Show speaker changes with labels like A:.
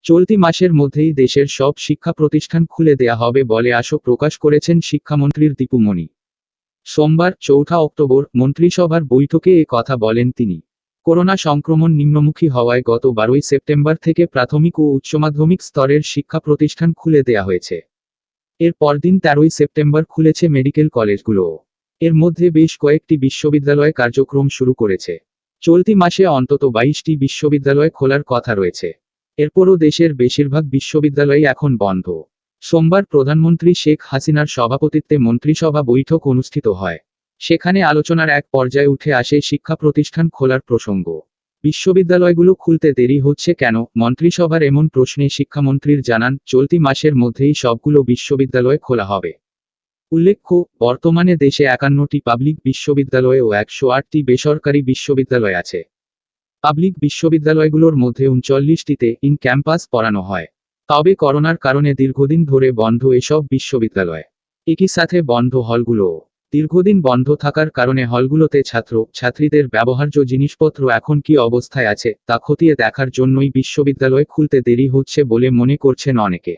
A: চলতি মাসের মধ্যেই দেশের সব শিক্ষা প্রতিষ্ঠান খুলে দেয়া হবে বলে আশা প্রকাশ করেছেন শিক্ষামন্ত্রীর দীপু মনি। সোমবার 4 অক্টোবর মন্ত্রিসভার বৈঠকে এ কথা বলেন তিনি। করোনা সংক্রমণ নিম্নমুখী হওয়ায় গত 12 সেপ্টেম্বর থেকে প্রাথমিক ও উচ্চমাধ্যমিক স্তরের শিক্ষা প্রতিষ্ঠান খুলে দেয়া হয়েছে। এর পরদিন 13 সেপ্টেম্বর খুলেছে মেডিকেল কলেজগুলোও। এর মধ্যে বেশ কয়েকটি বিশ্ববিদ্যালয় কার্যক্রম শুরু করেছে। চলতি মাসে অন্তত 22টি বিশ্ববিদ্যালয় খোলার কথা রয়েছে। এরপরও দেশের বেশিরভাগ বিশ্ববিদ্যালয় এখন বন্ধ। সোমবার প্রধানমন্ত্রী শেখ হাসিনার সভাপতিত্বে মন্ত্রিসভা বৈঠক অনুষ্ঠিত হয়। সেখানে আলোচনার এক পর্যায়ে উঠে আসে শিক্ষা প্রতিষ্ঠান খোলার প্রসঙ্গ। বিশ্ববিদ্যালয়গুলো খুলতে দেরি হচ্ছে কেন, মন্ত্রিসভার এমন প্রশ্নে শিক্ষামন্ত্রীর জানান, চলতি মাসের মধ্যেই সবগুলো বিশ্ববিদ্যালয় খোলা হবে। উল্লেখ্য, বর্তমানে দেশে 51টি পাবলিক বিশ্ববিদ্যালয় ও 108টি বেসরকারি বিশ্ববিদ্যালয় আছে। পাবলিক বিশ্ববিদ্যালয়গুলোর মধ্যে 39টিতে ইন ক্যাম্পাস পড়ানো হয়। তবে করোনার কারণে দীর্ঘদিন ধরে বন্ধ এসব বিশ্ববিদ্যালয়। একই সাথে বন্ধ হলগুলোও। দীর্ঘদিন বন্ধ থাকার কারণে হলগুলোতে ছাত্রীদের ব্যবহার্য জিনিসপত্র এখন কী অবস্থায় আছে তা খতিয়ে দেখার জন্যই বিশ্ববিদ্যালয় খুলতে দেরি হচ্ছে বলে মনে করছেন অনেকে।